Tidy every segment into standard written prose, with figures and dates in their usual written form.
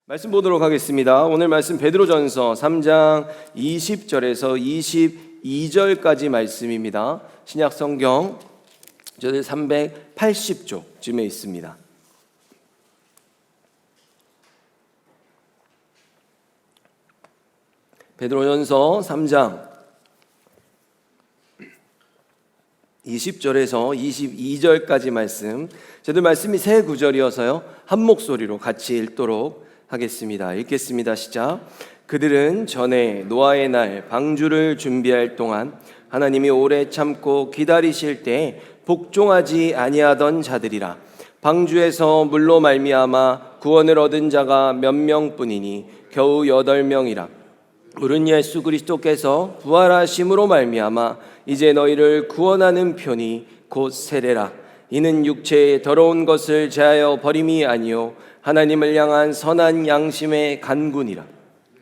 말씀 보도록 하겠습니다. 오늘 말씀 베드로전서 3장 20절에서 22절까지 말씀입니다. 신약 성경 저들 380쪽쯤에 있습니다. 베드로전서 3장 20절에서 22절까지 말씀, 저들 말씀이 세 구절이어서요 한 목소리로 같이 읽도록 하겠습니다. 읽겠습니다. 시작. 그들은 전에 노아의 날 방주를 준비할 동안 하나님이 오래 참고 기다리실 때 복종하지 아니하던 자들이라. 방주에서 물로 말미암아 구원을 얻은 자가 몇 명뿐이니 겨우 8명이라. 물은 예수 그리스도께서 부활하심으로 말미암아 이제 너희를 구원하는 편이 곧 세례라. 이는 육체의 더러운 것을 제하여 버림이 아니요 하나님을 향한 선한 양심의 간군이라.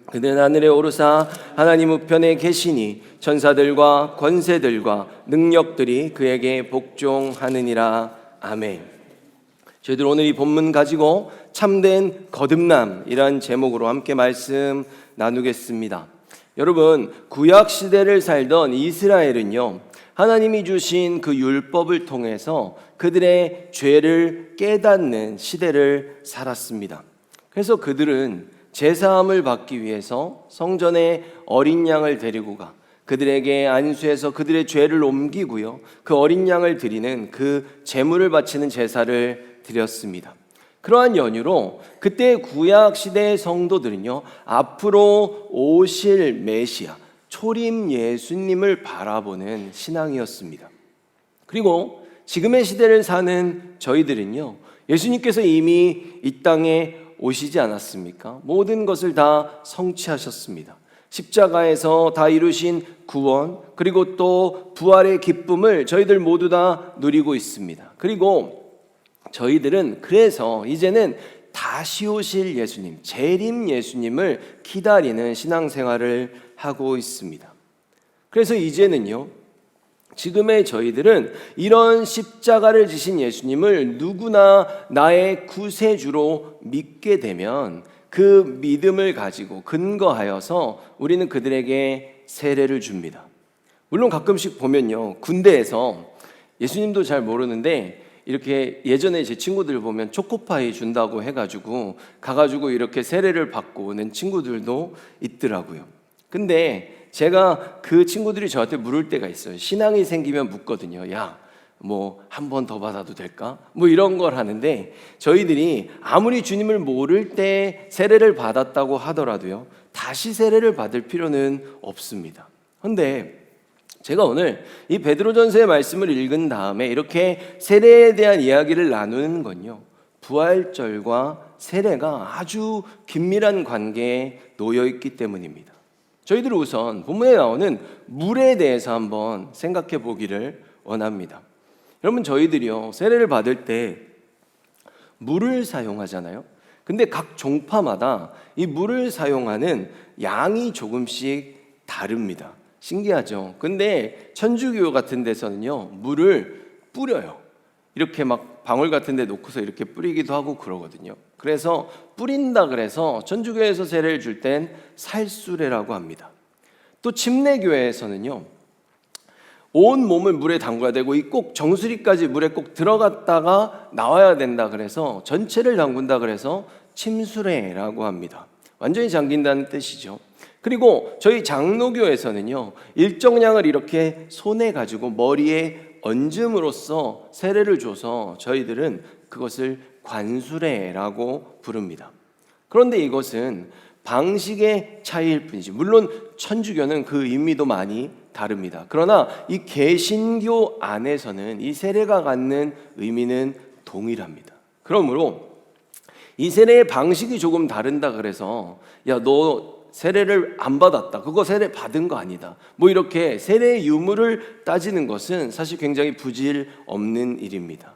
그는 하늘에 오르사 하나님 우편에 계시니 천사들과 권세들과 능력들이 그에게 복종하느니라. 아멘. 저희들 오늘 이 본문 가지고 참된 거듭남이란 제목으로 함께 말씀 나누겠습니다. 여러분, 구약 시대를 살던 이스라엘은요 하나님이 주신 그 율법을 통해서 그들의 죄를 깨닫는 시대를 살았습니다. 그래서 그들은 제사함을 받기 위해서 성전에 어린 양을 데리고 가 그들에게 안수해서 그들의 죄를 옮기고요 그 어린 양을 드리는 그 제물을 바치는 제사를 드렸습니다. 그러한 연유로 그때 구약 시대의 성도들은요 앞으로 오실 메시아 초림 예수님을 바라보는 신앙이었습니다. 그리고 지금의 시대를 사는 저희들은요 예수님께서 이미 이 땅에 오시지 않았습니까? 모든 것을 다 성취하셨습니다. 십자가에서 다 이루신 구원 그리고 또 부활의 기쁨을 저희들 모두 다 누리고 있습니다. 그리고 저희들은 그래서 이제는 다시 오실 예수님, 재림 예수님을 기다리는 신앙생활을 하고 있습니다. 그래서 이제는요 지금의 저희들은 이런 십자가를 지신 예수님을 누구나 나의 구세주로 믿게 되면 그 믿음을 가지고 근거하여서 우리는 그들에게 세례를 줍니다. 물론 가끔씩 보면요 군대에서 예수님도 잘 모르는데 이렇게 예전에 제 친구들 보면 초코파이 준다고 해가지고 가가지고 이렇게 세례를 받고 오는 친구들도 있더라고요. 근데 제가 그 친구들이 저한테 물을 때가 있어요. 신앙이 생기면 묻거든요. 야, 뭐 한 번 더 받아도 될까? 뭐 이런 걸 하는데 저희들이 아무리 주님을 모를 때 세례를 받았다고 하더라도요 다시 세례를 받을 필요는 없습니다. 그런데 제가 오늘 이 베드로전서의 말씀을 읽은 다음에 이렇게 세례에 대한 이야기를 나누는 건요 부활절과 세례가 아주 긴밀한 관계에 놓여 있기 때문입니다. 저희들은 우선 본문에 나오는 물에 대해서 한번 생각해 보기를 원합니다. 여러분, 저희들이요 세례를 받을 때 물을 사용하잖아요. 근데 각 종파마다 이 물을 사용하는 양이 조금씩 다릅니다. 신기하죠? 근데 천주교 같은 데서는요 물을 뿌려요. 이렇게 막 방울 같은 데 놓고서 이렇게 뿌리기도 하고 그러거든요. 그래서 뿌린다 그래서 천주교에서 세례를 줄 땐 살수례라고 합니다. 또 침례교회에서는요 온 몸을 물에 담가야 되고 이 꼭 정수리까지 물에 꼭 들어갔다가 나와야 된다 그래서 전체를 담근다 그래서 침수례라고 합니다. 완전히 잠긴다는 뜻이죠. 그리고 저희 장로교에서는요 일정량을 이렇게 손에 가지고 머리에 얹음으로써 세례를 줘서 저희들은 그것을 관수례라고 부릅니다. 그런데 이것은 방식의 차이일 뿐이지 물론 천주교는 그 의미도 많이 다릅니다. 그러나 이 개신교 안에서는 이 세례가 갖는 의미는 동일합니다. 그러므로 이 세례의 방식이 조금 다른다 그래서 야, 너 세례를 안 받았다, 그거 세례 받은 거 아니다, 뭐 이렇게 세례의 유무를 따지는 것은 사실 굉장히 부질 없는 일입니다.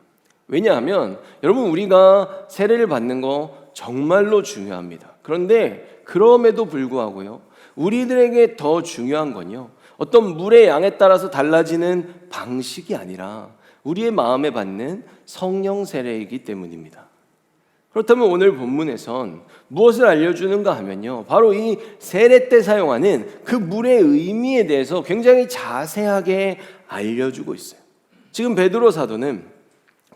왜냐하면 여러분 우리가 세례를 받는 거 정말로 중요합니다. 그런데 그럼에도 불구하고요 우리들에게 더 중요한 건요 어떤 물의 양에 따라서 달라지는 방식이 아니라 우리의 마음에 받는 성령 세례이기 때문입니다. 그렇다면 오늘 본문에선 무엇을 알려주는가 하면요, 바로 이 세례 때 사용하는 그 물의 의미에 대해서 굉장히 자세하게 알려주고 있어요. 지금 베드로 사도는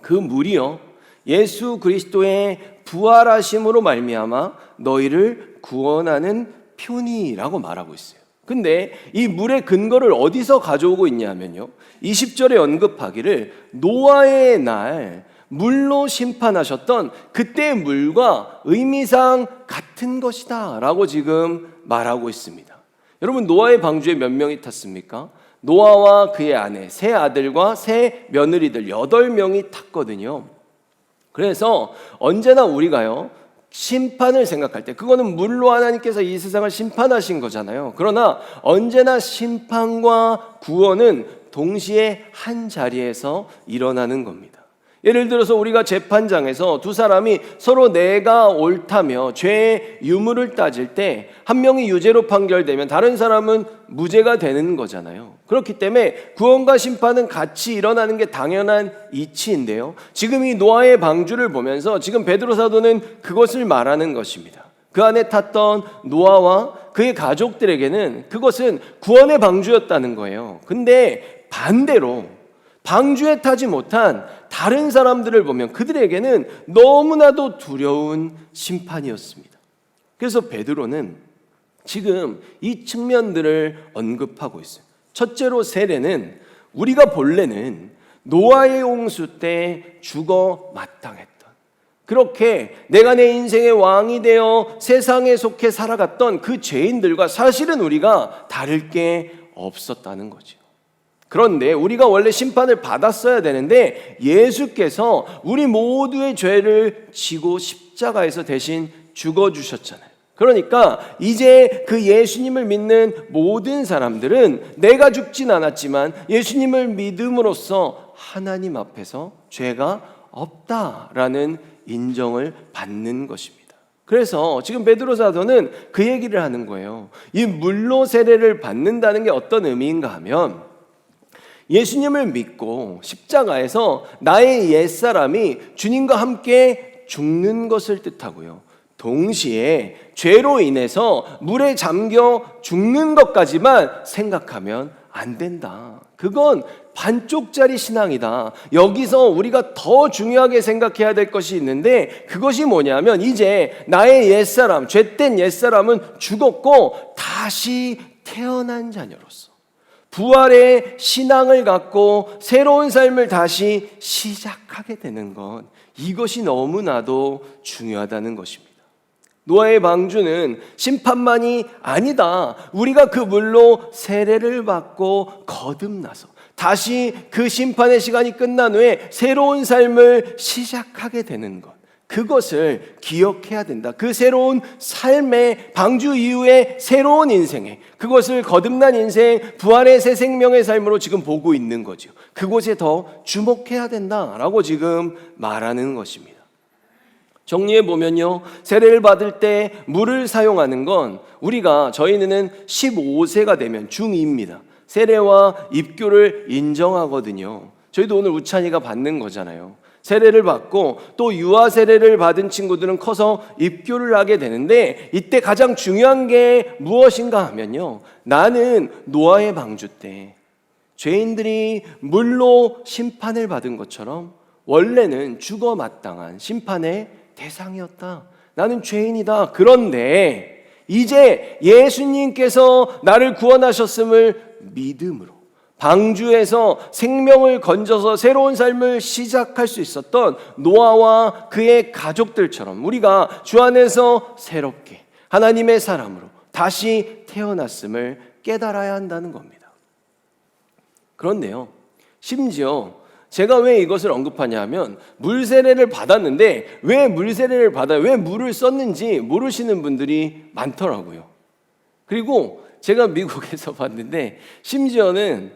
그 물이요, 예수 그리스도의 부활하심으로 말미암아 너희를 구원하는 표니라고 말하고 있어요. 근데 이 물의 근거를 어디서 가져오고 있냐면요, 20절에 언급하기를 노아의 날 물로 심판하셨던 그때의 물과 의미상 같은 것이다 라고 지금 말하고 있습니다. 여러분, 노아의 방주에 몇 명이 탔습니까? 노아와 그의 아내, 세 아들과 세 며느리들 8명이 탔거든요. 그래서 언제나 우리가요, 심판을 생각할 때 그거는 물로 하나님께서 이 세상을 심판하신 거잖아요. 그러나 언제나 심판과 구원은 동시에 한 자리에서 일어나는 겁니다. 예를 들어서 우리가 재판장에서 두 사람이 서로 내가 옳다며 죄의 유무를 따질 때 한 명이 유죄로 판결되면 다른 사람은 무죄가 되는 거잖아요. 그렇기 때문에 구원과 심판은 같이 일어나는 게 당연한 이치인데요, 지금 이 노아의 방주를 보면서 지금 베드로 사도는 그것을 말하는 것입니다. 그 안에 탔던 노아와 그의 가족들에게는 그것은 구원의 방주였다는 거예요. 근데 반대로 방주에 타지 못한 다른 사람들을 보면 그들에게는 너무나도 두려운 심판이었습니다. 그래서 베드로는 지금 이 측면들을 언급하고 있어요. 첫째로 세례는 우리가 본래는 노아의 홍수 때 죽어 마땅했던, 그렇게 내가 내 인생의 왕이 되어 세상에 속해 살아갔던 그 죄인들과 사실은 우리가 다를 게 없었다는 거죠. 그런데 우리가 원래 심판을 받았어야 되는데 예수께서 우리 모두의 죄를 지고 십자가에서 대신 죽어주셨잖아요. 그러니까 이제 그 예수님을 믿는 모든 사람들은 내가 죽진 않았지만 예수님을 믿음으로써 하나님 앞에서 죄가 없다라는 인정을 받는 것입니다. 그래서 지금 베드로 사도는 그 얘기를 하는 거예요. 이 물로 세례를 받는다는 게 어떤 의미인가 하면, 예수님을 믿고 십자가에서 나의 옛사람이 주님과 함께 죽는 것을 뜻하고요, 동시에 죄로 인해서 물에 잠겨 죽는 것까지만 생각하면 안 된다. 그건 반쪽짜리 신앙이다. 여기서 우리가 더 중요하게 생각해야 될 것이 있는데, 그것이 뭐냐면 이제 나의 옛사람, 죄된 옛사람은 죽었고 다시 태어난 자녀로서 부활의 신앙을 갖고 새로운 삶을 다시 시작하게 되는 것, 이것이 너무나도 중요하다는 것입니다. 노아의 방주는 심판만이 아니다. 우리가 그 물로 세례를 받고 거듭나서 다시 그 심판의 시간이 끝난 후에 새로운 삶을 시작하게 되는 것, 그것을 기억해야 된다. 그 새로운 삶의 방주 이후의 새로운 인생에, 그것을 거듭난 인생, 부활의 새 생명의 삶으로 지금 보고 있는 거죠. 그곳에 더 주목해야 된다라고 지금 말하는 것입니다. 정리해 보면요, 세례를 받을 때 물을 사용하는 건 저희는 15세가 되면 중2입니다. 세례와 입교를 인정하거든요. 저희도 오늘 우찬이가 받는 거잖아요. 세례를 받고 또 유아 세례를 받은 친구들은 커서 입교를 하게 되는데, 이때 가장 중요한 게 무엇인가 하면요, 나는 노아의 방주 때 죄인들이 물로 심판을 받은 것처럼 원래는 죽어 마땅한 심판의 대상이었다. 나는 죄인이다. 그런데 이제 예수님께서 나를 구원하셨음을 믿음으로 방주에서 생명을 건져서 새로운 삶을 시작할 수 있었던 노아와 그의 가족들처럼 우리가 주 안에서 새롭게 하나님의 사람으로 다시 태어났음을 깨달아야 한다는 겁니다. 그런데요, 심지어 제가 왜 이것을 언급하냐 하면, 물세례를 받았는데 왜 물세례를 받아요? 왜 물을 썼는지 모르시는 분들이 많더라고요. 그리고 제가 미국에서 봤는데 심지어는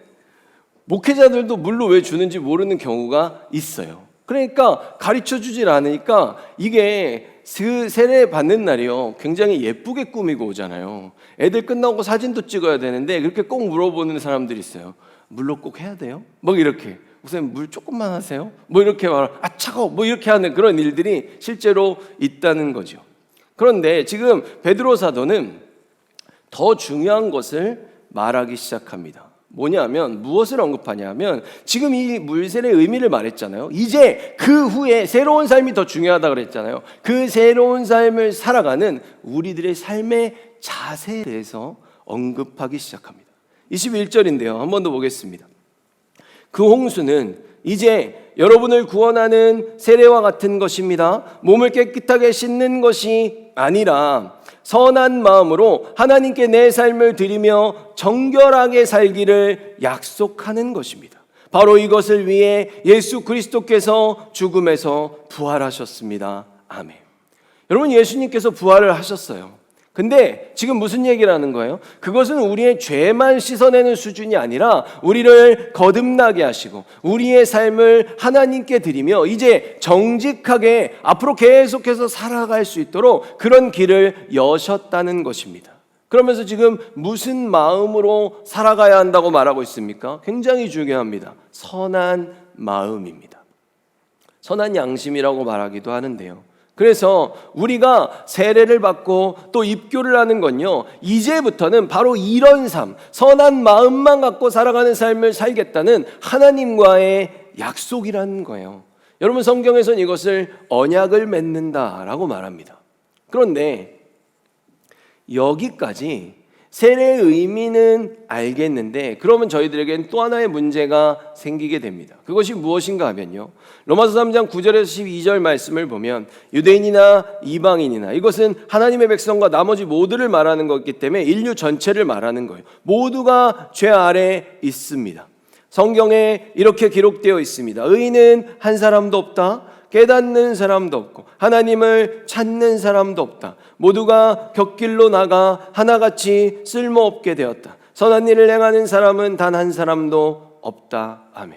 목회자들도 물로 왜 주는지 모르는 경우가 있어요. 그러니까 가르쳐주질 않으니까 이게 그 세례 받는 날이요, 굉장히 예쁘게 꾸미고 오잖아요. 애들 끝나고 사진도 찍어야 되는데 그렇게 꼭 물어보는 사람들이 있어요. 물로 꼭 해야 돼요? 막 이렇게. 목사님 물 조금만 하세요? 뭐 이렇게 말, 아 차가워, 뭐 이렇게 하는 그런 일들이 실제로 있다는 거죠. 그런데 지금 베드로 사도는 더 중요한 것을 말하기 시작합니다. 뭐냐면 무엇을 언급하냐면 지금 이 물세례의 의미를 말했잖아요. 이제 그 후에 새로운 삶이 더 중요하다고 그랬잖아요. 그 새로운 삶을 살아가는 우리들의 삶의 자세에 대해서 언급하기 시작합니다. 21절인데요. 한 번 더 보겠습니다. 그 홍수는 이제 여러분을 구원하는 세례와 같은 것입니다. 몸을 깨끗하게 씻는 것이 아니라 선한 마음으로 하나님께 내 삶을 드리며 정결하게 살기를 약속하는 것입니다. 바로 이것을 위해 예수 그리스도께서 죽음에서 부활하셨습니다. 아멘. 여러분, 예수님께서 부활을 하셨어요. 근데 지금 무슨 얘기를 하는 거예요? 그것은 우리의 죄만 씻어내는 수준이 아니라 우리를 거듭나게 하시고 우리의 삶을 하나님께 드리며 이제 정직하게 앞으로 계속해서 살아갈 수 있도록 그런 길을 여셨다는 것입니다. 그러면서 지금 무슨 마음으로 살아가야 한다고 말하고 있습니까? 굉장히 중요합니다. 선한 마음입니다. 선한 양심이라고 말하기도 하는데요. 그래서 우리가 세례를 받고 또 입교를 하는 건요, 이제부터는 바로 이런 삶, 선한 마음만 갖고 살아가는 삶을 살겠다는 하나님과의 약속이라는 거예요. 여러분, 성경에서는 이것을 언약을 맺는다라고 말합니다. 그런데 여기까지 세례의 의미는 알겠는데 그러면 저희들에겐 또 하나의 문제가 생기게 됩니다. 그것이 무엇인가 하면요, 로마서 3장 9절에서 12절 말씀을 보면 유대인이나 이방인이나 이것은 하나님의 백성과 나머지 모두를 말하는 것이기 때문에 인류 전체를 말하는 거예요. 모두가 죄 아래 있습니다. 성경에 이렇게 기록되어 있습니다. 의인은 한 사람도 없다. 깨닫는 사람도 없고 하나님을 찾는 사람도 없다. 모두가 곁길로 나가 하나같이 쓸모없게 되었다. 선한 일을 행하는 사람은 단 한 사람도 없다. 아멘.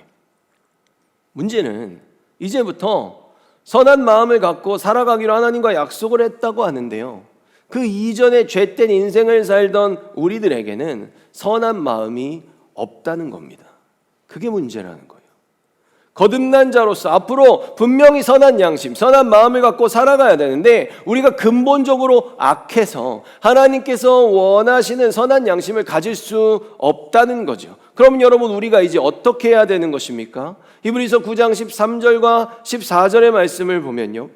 문제는 이제부터 선한 마음을 갖고 살아가기로 하나님과 약속을 했다고 하는데요, 그 이전에 죄된 인생을 살던 우리들에게는 선한 마음이 없다는 겁니다. 그게 문제라는 거예요. 거듭난 자로서 앞으로 분명히 선한 양심, 선한 마음을 갖고 살아가야 되는데 우리가 근본적으로 악해서 하나님께서 원하시는 선한 양심을 가질 수 없다는 거죠. 그럼 여러분, 우리가 이제 어떻게 해야 되는 것입니까? 히브리서 9장 13절과 14절의 말씀을 보면요,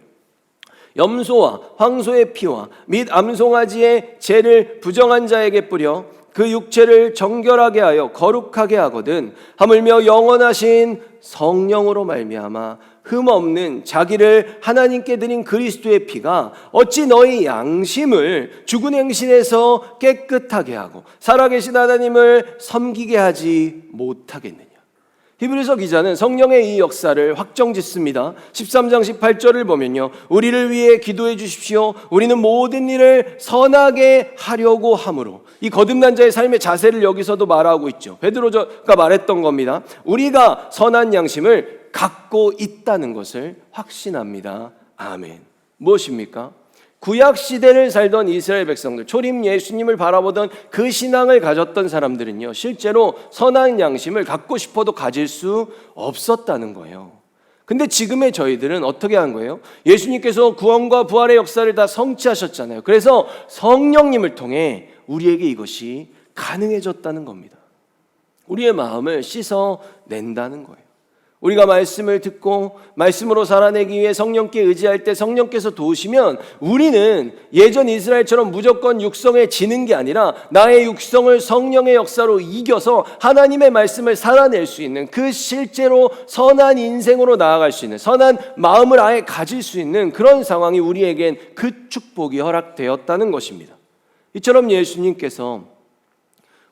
염소와 황소의 피와 및 암송아지의 죄를 부정한 자에게 뿌려 그 육체를 정결하게 하여 거룩하게 하거든 하물며 영원하신 성령으로 말미암아 흠없는 자기를 하나님께 드린 그리스도의 피가 어찌 너희 양심을 죽은 행실에서 깨끗하게 하고 살아계신 하나님을 섬기게 하지 못하겠느냐. 히브리서 기자는 성령의 이 역사를 확정짓습니다. 13장 18절을 보면요, 우리를 위해 기도해 주십시오. 우리는 모든 일을 선하게 하려고 함으로. 이 거듭난 자의 삶의 자세를 여기서도 말하고 있죠. 베드로가 말했던 겁니다. 우리가 선한 양심을 갖고 있다는 것을 확신합니다. 아멘. 무엇입니까? 구약 시대를 살던 이스라엘 백성들, 초림 예수님을 바라보던 그 신앙을 가졌던 사람들은요, 실제로 선한 양심을 갖고 싶어도 가질 수 없었다는 거예요. 근데 지금의 저희들은 어떻게 한 거예요? 예수님께서 구원과 부활의 역사를 다 성취하셨잖아요. 그래서 성령님을 통해 우리에게 이것이 가능해졌다는 겁니다. 우리의 마음을 씻어낸다는 거예요. 우리가 말씀을 듣고 말씀으로 살아내기 위해 성령께 의지할 때 성령께서 도우시면 우리는 예전 이스라엘처럼 무조건 육성에 지는 게 아니라 나의 육성을 성령의 역사로 이겨서 하나님의 말씀을 살아낼 수 있는, 그 실제로 선한 인생으로 나아갈 수 있는, 선한 마음을 아예 가질 수 있는 그런 상황이 우리에겐 그 축복이 허락되었다는 것입니다. 이처럼 예수님께서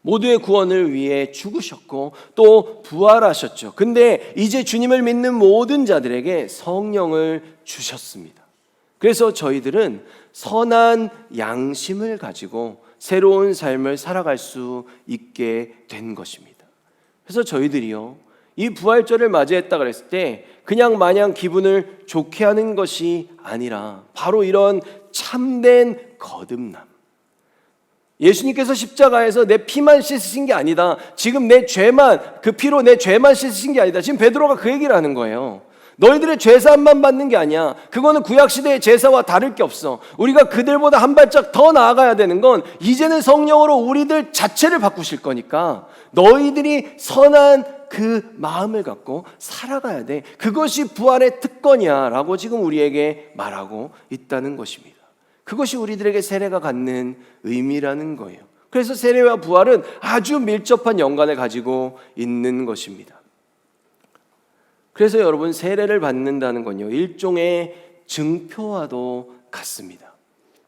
모두의 구원을 위해 죽으셨고 또 부활하셨죠. 근데 이제 주님을 믿는 모든 자들에게 성령을 주셨습니다. 그래서 저희들은 선한 양심을 가지고 새로운 삶을 살아갈 수 있게 된 것입니다. 그래서 저희들이요, 이 부활절을 맞이했다 그랬을 때 그냥 마냥 기분을 좋게 하는 것이 아니라 바로 이런 참된 거듭남, 예수님께서 십자가에서 내 피만 씻으신 게 아니다. 지금 내 죄만, 그 피로 내 죄만 씻으신 게 아니다. 지금 베드로가 그 얘기를 하는 거예요. 너희들의 죄사함만 받는 게 아니야. 그거는 구약시대의 제사와 다를 게 없어. 우리가 그들보다 한 발짝 더 나아가야 되는 건 이제는 성령으로 우리들 자체를 바꾸실 거니까 너희들이 선한 그 마음을 갖고 살아가야 돼. 그것이 부활의 특권이야 라고 지금 우리에게 말하고 있다는 것입니다. 그것이 우리들에게 세례가 갖는 의미라는 거예요. 그래서 세례와 부활은 아주 밀접한 연관을 가지고 있는 것입니다. 그래서 여러분, 세례를 받는다는 건요, 일종의 증표와도 같습니다.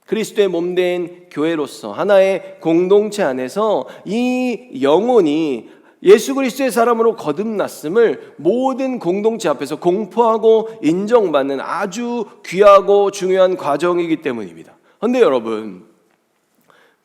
그리스도의 몸된 교회로서 하나의 공동체 안에서 이 영혼이 예수 그리스도의 사람으로 거듭났음을 모든 공동체 앞에서 공포하고 인정받는 아주 귀하고 중요한 과정이기 때문입니다. 그런데 여러분,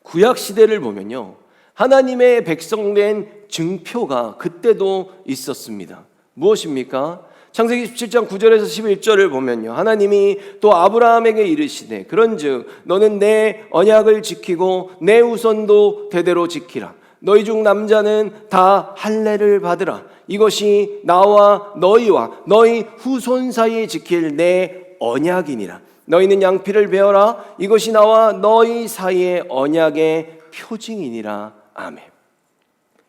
구약 시대를 보면요, 하나님의 백성된 증표가 그때도 있었습니다. 무엇입니까? 창세기 17장 9절에서 11절을 보면요, 하나님이 또 아브라함에게 이르시되 그런즉 너는 내 언약을 지키고 내 후손도 대대로 지키라. 너희 중 남자는 다 할례를 받으라. 이것이 나와 너희와 너희 후손 사이에 지킬 내 언약이니라. 너희는 양피를 베어라. 이것이 나와 너희 사이의 언약의 표징이니라. 아멘.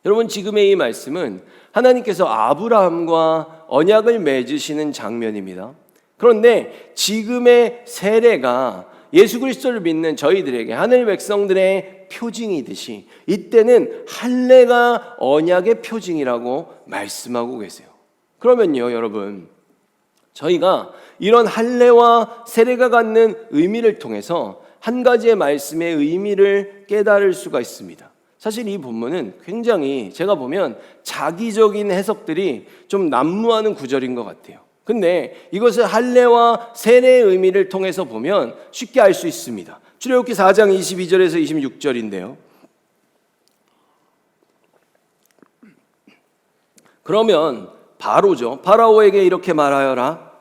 여러분, 지금의 이 말씀은 하나님께서 아브라함과 언약을 맺으시는 장면입니다. 그런데 지금의 세례가 예수 그리스도를 믿는 저희들에게 하늘 백성들의 표징이듯이 이때는 할례가 언약의 표징이라고 말씀하고 계세요. 그러면요, 여러분, 저희가 이런 할례와 세례가 갖는 의미를 통해서 한 가지의 말씀의 의미를 깨달을 수가 있습니다. 사실 이 본문은 굉장히 제가 보면 자기적인 해석들이 좀 난무하는 구절인 것 같아요. 근데 이것을 할례와 세례의 의미를 통해서 보면 쉽게 알 수 있습니다. 출애굽기 4장 22절에서 26절인데요. 그러면 파라오에게 이렇게 말하여라.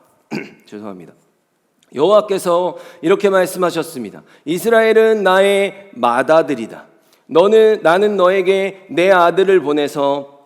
죄송합니다. 여호와께서 이렇게 말씀하셨습니다. 이스라엘은 나의 맏아들이다. 나는 너에게 내 아들을 보내서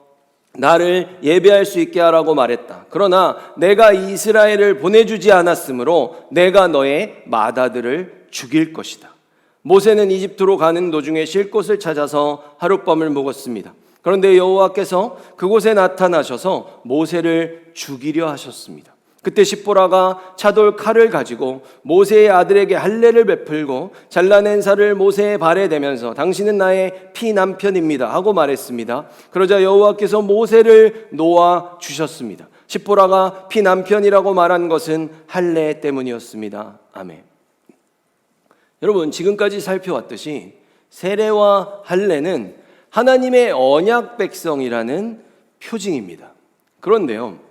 나를 예배할 수 있게 하라고 말했다. 그러나 내가 이스라엘을 보내주지 않았으므로 내가 너의 맏아들을 죽일 것이다. 모세는 이집트로 가는 도중에 쉴 곳을 찾아서 하룻밤을 묵었습니다. 그런데 여호와께서 그곳에 나타나셔서 모세를 죽이려 하셨습니다. 그때 십보라가 차돌 칼을 가지고 모세의 아들에게 할례를 베풀고 잘라낸 살을 모세의 발에 대면서 당신은 나의 피남편입니다 하고 말했습니다. 그러자 여호와께서 모세를 놓아 주셨습니다. 십보라가 피남편이라고 말한 것은 할례 때문이었습니다. 아멘. 여러분, 지금까지 살펴왔듯이 세례와 할례는 하나님의 언약 백성이라는 표징입니다. 그런데요,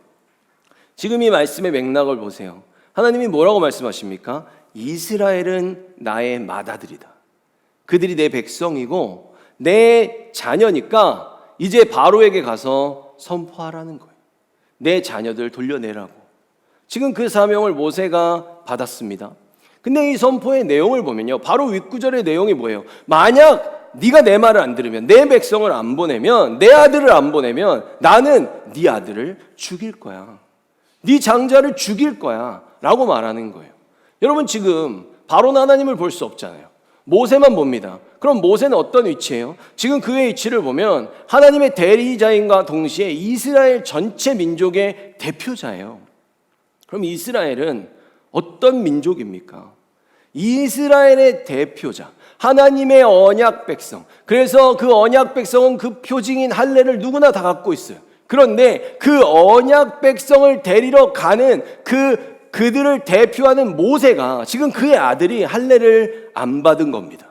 지금 이 말씀의 맥락을 보세요. 하나님이 뭐라고 말씀하십니까? 이스라엘은 나의 맏아들이다. 그들이 내 백성이고 내 자녀니까 이제 바로에게 가서 선포하라는 거예요. 내 자녀들 돌려내라고. 지금 그 사명을 모세가 받았습니다. 근데 이 선포의 내용을 보면요, 바로 윗구절의 내용이 뭐예요? 만약 네가 내 말을 안 들으면, 내 백성을 안 보내면, 내 아들을 안 보내면 나는 네 아들을 죽일 거야. 네 장자를 죽일 거야 라고 말하는 거예요. 여러분, 지금 바로는 하나님을 볼 수 없잖아요. 모세만 봅니다. 그럼 모세는 어떤 위치예요? 지금 그의 위치를 보면 하나님의 대리자인과 동시에 이스라엘 전체 민족의 대표자예요. 그럼 이스라엘은 어떤 민족입니까? 이스라엘의 대표자, 하나님의 언약 백성. 그래서 그 언약 백성은 그 표징인 할례를 누구나 다 갖고 있어요. 그런데 그 언약 백성을 데리러 가는 그들을 대표하는 모세가 지금 그의 아들이 할례를 안 받은 겁니다.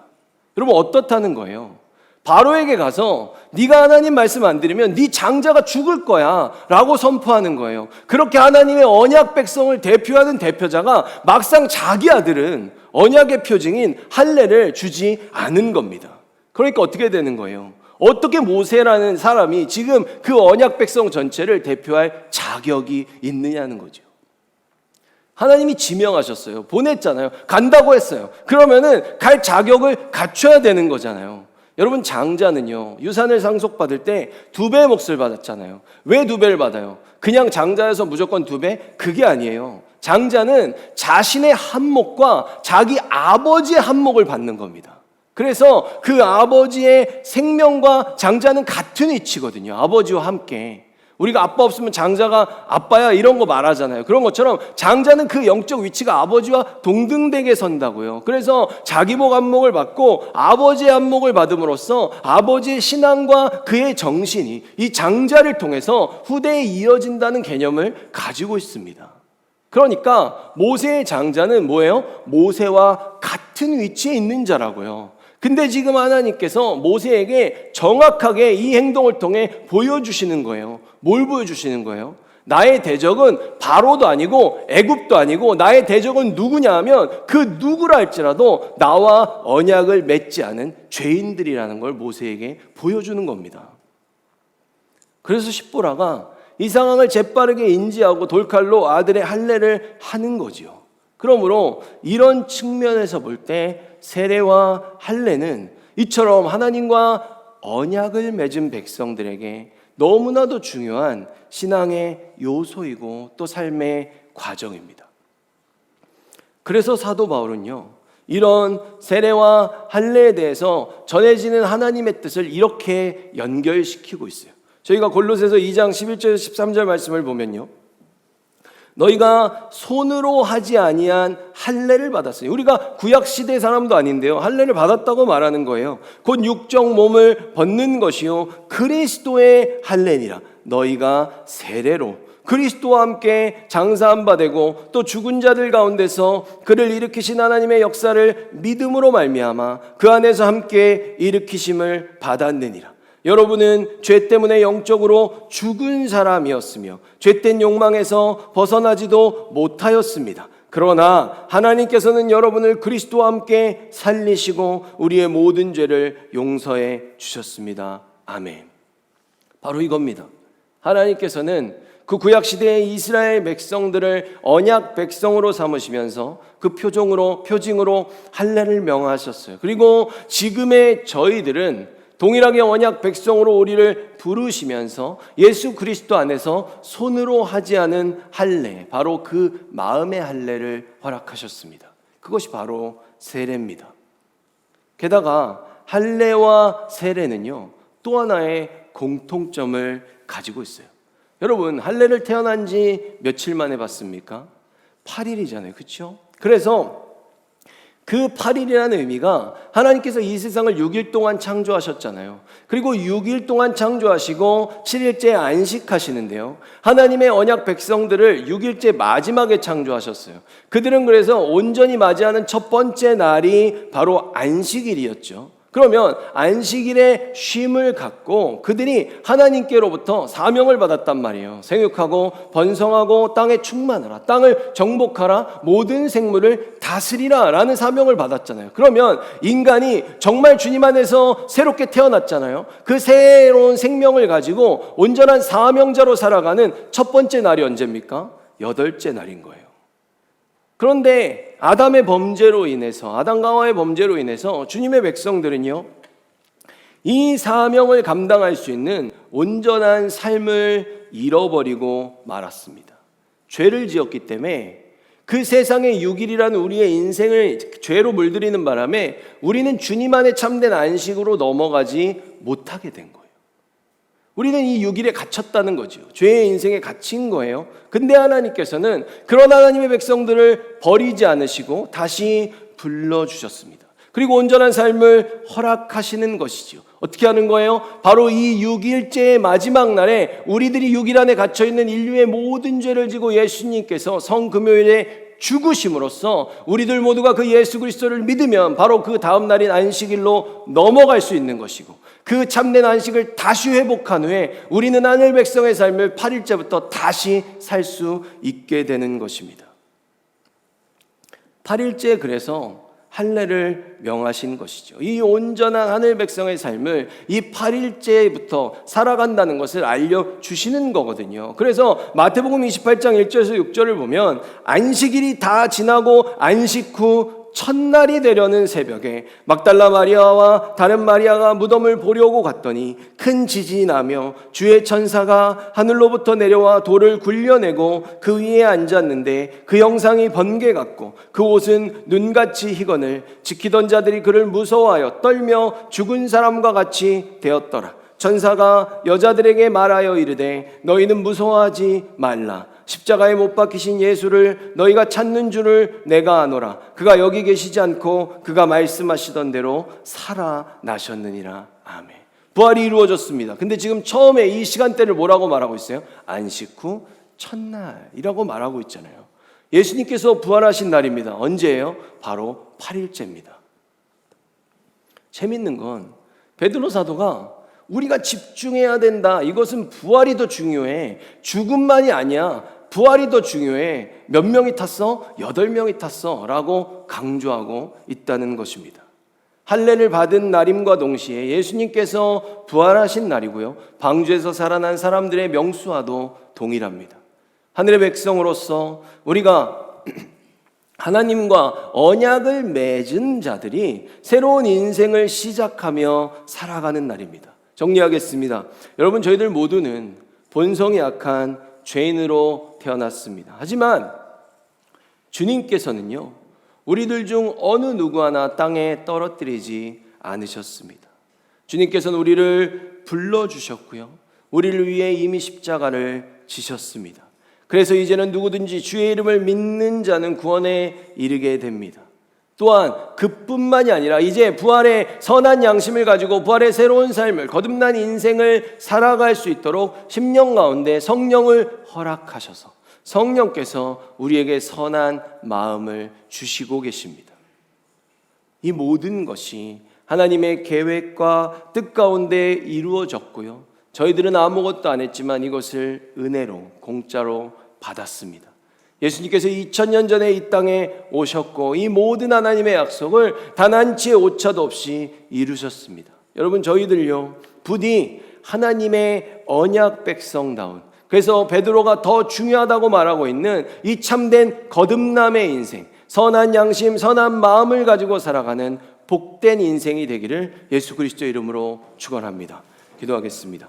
여러분, 어떻다는 거예요? 바로에게 가서 네가 하나님 말씀 안 들으면 네 장자가 죽을 거야 라고 선포하는 거예요. 그렇게 하나님의 언약 백성을 대표하는 대표자가 막상 자기 아들은 언약의 표징인 할례를 주지 않은 겁니다. 그러니까 어떻게 되는 거예요? 어떻게 모세라는 사람이 지금 그 언약 백성 전체를 대표할 자격이 있느냐는 거죠. 하나님이 지명하셨어요. 보냈잖아요. 간다고 했어요. 그러면은 갈 자격을 갖춰야 되는 거잖아요. 여러분, 장자는요, 유산을 상속받을 때 2배의 몫을 받았잖아요. 왜 2배를 받아요? 그냥 장자여서 무조건 2배? 그게 아니에요. 장자는 자신의 한몫과 자기 아버지의 한몫을 받는 겁니다. 그래서 그 아버지의 생명과 장자는 같은 위치거든요. 아버지와 함께. 우리가 아빠 없으면 장자가 아빠야 이런 거 말하잖아요. 그런 것처럼 장자는 그 영적 위치가 아버지와 동등되게 선다고요. 그래서 자기 복 안목을 받고 아버지의 안목을 받음으로써 아버지의 신앙과 그의 정신이 이 장자를 통해서 후대에 이어진다는 개념을 가지고 있습니다. 그러니까 모세의 장자는 뭐예요? 모세와 같은 위치에 있는 자라고요. 근데 지금 하나님께서 모세에게 정확하게 이 행동을 통해 보여주시는 거예요. 뭘 보여주시는 거예요? 나의 대적은 바로도 아니고 애굽도 아니고 나의 대적은 누구냐 하면 그 누구라 할지라도 나와 언약을 맺지 않은 죄인들이라는 걸 모세에게 보여주는 겁니다. 그래서 십보라가 이 상황을 재빠르게 인지하고 돌칼로 아들의 할례를 하는 거지요. 그러므로 이런 측면에서 볼 때 세례와 할례는 이처럼 하나님과 언약을 맺은 백성들에게 너무나도 중요한 신앙의 요소이고 또 삶의 과정입니다. 그래서 사도 바울은요, 이런 세례와 할례에 대해서 전해지는 하나님의 뜻을 이렇게 연결시키고 있어요. 저희가 골로새서 2장 11절 13절 말씀을 보면요, 너희가 손으로 하지 아니한 할례를 받았어요. 우리가 구약 시대 사람도 아닌데요, 할례를 받았다고 말하는 거예요. 곧 육적 몸을 벗는 것이요 그리스도의 할례니라. 너희가 세례로 그리스도와 함께 장사한 바 되고 또 죽은 자들 가운데서 그를 일으키신 하나님의 역사를 믿음으로 말미암아 그 안에서 함께 일으키심을 받았느니라. 여러분은 죄 때문에 영적으로 죽은 사람이었으며 죄된 욕망에서 벗어나지도 못하였습니다. 그러나 하나님께서는 여러분을 그리스도와 함께 살리시고 우리의 모든 죄를 용서해 주셨습니다. 아멘. 바로 이겁니다. 하나님께서는 그 구약시대의 이스라엘 백성들을 언약 백성으로 삼으시면서 그 표징으로 할례를 명하셨어요. 그리고 지금의 저희들은 동일하게 언약 백성으로 우리를 부르시면서 예수 그리스도 안에서 손으로 하지 않은 할례, 바로 그 마음의 할례를 허락하셨습니다. 그것이 바로 세례입니다. 게다가 할례와 세례는요, 또 하나의 공통점을 가지고 있어요. 여러분, 할례를 태어난 지 며칠 만에 봤습니까? 8일이잖아요. 그렇죠? 그래서 그 8일이라는 의미가 하나님께서 이 세상을 6일 동안 창조하셨잖아요. 그리고 6일 동안 창조하시고 7일째 안식하시는데요, 하나님의 언약 백성들을 6일째 마지막에 창조하셨어요. 그들은 그래서 온전히 맞이하는 첫 번째 날이 바로 안식일이었죠. 그러면 안식일에 쉼을 갖고 그들이 하나님께로부터 사명을 받았단 말이에요. 생육하고 번성하고 땅에 충만하라, 땅을 정복하라, 모든 생물을 다스리라 라는 사명을 받았잖아요. 그러면 인간이 정말 주님 안에서 새롭게 태어났잖아요. 그 새로운 생명을 가지고 온전한 사명자로 살아가는 첫 번째 날이 언제입니까? 8째 날인 거예요. 그런데 아담의 범죄로 인해서, 아담과 하와의 범죄로 인해서 주님의 백성들은요, 이 사명을 감당할 수 있는 온전한 삶을 잃어버리고 말았습니다. 죄를 지었기 때문에 그 세상의 6일이라는 우리의 인생을 죄로 물들이는 바람에 우리는 주님 안에 참된 안식으로 넘어가지 못하게 된 거예요. 우리는 이 6일에 갇혔다는 거죠. 죄의 인생에 갇힌 거예요. 근데 하나님께서는 그런 하나님의 백성들을 버리지 않으시고 다시 불러주셨습니다. 그리고 온전한 삶을 허락하시는 것이죠. 어떻게 하는 거예요? 바로 이 6일째의 마지막 날에 우리들이 6일 안에 갇혀있는 인류의 모든 죄를 지고 예수님께서 성금요일에 죽으심으로써 우리들 모두가 그 예수 그리스도를 믿으면 바로 그 다음 날인 안식일로 넘어갈 수 있는 것이고, 그 참된 안식을 다시 회복한 후에 우리는 하늘 백성의 삶을 8일째부터 다시 살 수 있게 되는 것입니다. 8일째 그래서 할례를 명하신 것이죠. 이 온전한 하늘 백성의 삶을 이 8일째부터 살아간다는 것을 알려주시는 거거든요. 그래서 마태복음 28장 1절에서 6절을 보면 안식일이 다 지나고 안식 후 첫날이 되려는 새벽에 막달라 마리아와 다른 마리아가 무덤을 보려고 갔더니 큰 지진이 나며 주의 천사가 하늘로부터 내려와 돌을 굴려내고 그 위에 앉았는데 그 형상이 번개 같고 그 옷은 눈같이 희건을 지키던 자들이 그를 무서워하여 떨며 죽은 사람과 같이 되었더라. 천사가 여자들에게 말하여 이르되 너희는 무서워하지 말라. 십자가에 못 박히신 예수를 너희가 찾는 줄을 내가 아노라. 그가 여기 계시지 않고 그가 말씀하시던 대로 살아나셨느니라. 아멘. 부활이 이루어졌습니다. 근데 지금 처음에 이 시간대를 뭐라고 말하고 있어요? 안식 후 첫날이라고 말하고 있잖아요. 예수님께서 부활하신 날입니다. 언제예요? 바로 8일째입니다. 재밌는 건 베드로 사도가 우리가 집중해야 된다. 이것은 부활이 더 중요해. 죽음만이 아니야. 부활이 더 중요해. 몇 명이 탔어? 8명이 탔어. 라고 강조하고 있다는 것입니다. 할례를 받은 날임과 동시에 예수님께서 부활하신 날이고요. 방주에서 살아난 사람들의 명수와도 동일합니다. 하늘의 백성으로서 우리가 하나님과 언약을 맺은 자들이 새로운 인생을 시작하며 살아가는 날입니다. 정리하겠습니다. 여러분, 저희들 모두는 본성이 약한 죄인으로 태어났습니다. 하지만 주님께서는요, 우리들 중 어느 누구 하나 땅에 떨어뜨리지 않으셨습니다. 주님께서는 우리를 불러주셨고요, 우리를 위해 이미 십자가를 지셨습니다. 그래서 이제는 누구든지 주의 이름을 믿는 자는 구원에 이르게 됩니다. 또한 그뿐만이 아니라 이제 부활의 선한 양심을 가지고 부활의 새로운 삶을, 거듭난 인생을 살아갈 수 있도록 심령 가운데 성령을 허락하셔서 성령께서 우리에게 선한 마음을 주시고 계십니다. 이 모든 것이 하나님의 계획과 뜻 가운데 이루어졌고요, 저희들은 아무것도 안 했지만 이것을 은혜로, 공짜로 받았습니다. 예수님께서 2000년 전에 이 땅에 오셨고 이 모든 하나님의 약속을 단 한 치의 오차도 없이 이루셨습니다. 여러분, 저희들요, 부디 하나님의 언약 백성다운, 그래서 베드로가 더 중요하다고 말하고 있는 이 참된 거듭남의 인생, 선한 양심, 선한 마음을 가지고 살아가는 복된 인생이 되기를 예수 그리스도의 이름으로 축원합니다. 기도하겠습니다.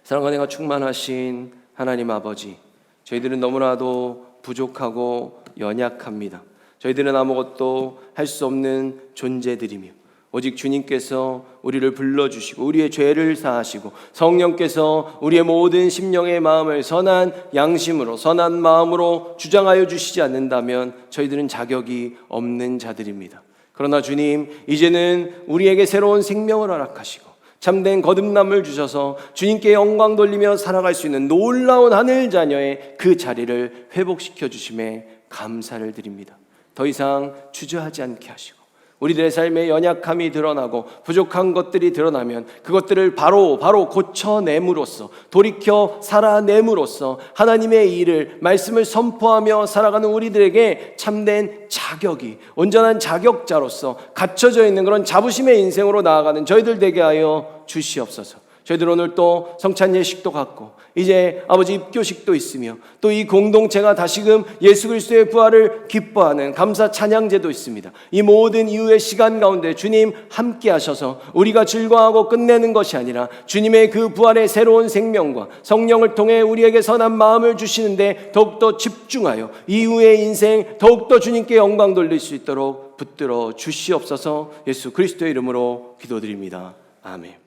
사랑과 은혜가 충만하신 하나님 아버지, 저희들은 너무나도 부족하고 연약합니다. 저희들은 아무것도 할 수 없는 존재들이며 오직 주님께서 우리를 불러주시고 우리의 죄를 사하시고 성령께서 우리의 모든 심령의 마음을 선한 양심으로, 선한 마음으로 주장하여 주시지 않는다면 저희들은 자격이 없는 자들입니다. 그러나 주님, 이제는 우리에게 새로운 생명을 허락하시고 참된 거듭남을 주셔서 주님께 영광 돌리며 살아갈 수 있는 놀라운 하늘 자녀의 그 자리를 회복시켜 주심에 감사를 드립니다. 더 이상 주저하지 않게 하시고 우리들의 삶에 연약함이 드러나고 부족한 것들이 드러나면 그것들을 바로 고쳐냄으로써, 돌이켜 살아냄으로써 하나님의 일을, 말씀을 선포하며 살아가는 우리들에게 참된 자격이, 온전한 자격자로서 갖춰져 있는 그런 자부심의 인생으로 나아가는 저희들 되게 하여 주시옵소서. 저희들 오늘 또 성찬 예식도 갖고 이제 아버지 입교식도 있으며 또 이 공동체가 다시금 예수 그리스도의 부활을 기뻐하는 감사 찬양제도 있습니다. 이 모든 이후의 시간 가운데 주님 함께 하셔서 우리가 즐거워하고 끝내는 것이 아니라 주님의 그 부활의 새로운 생명과 성령을 통해 우리에게 선한 마음을 주시는데 더욱더 집중하여 이후의 인생 더욱더 주님께 영광 돌릴 수 있도록 붙들어 주시옵소서. 예수 그리스도의 이름으로 기도드립니다. 아멘.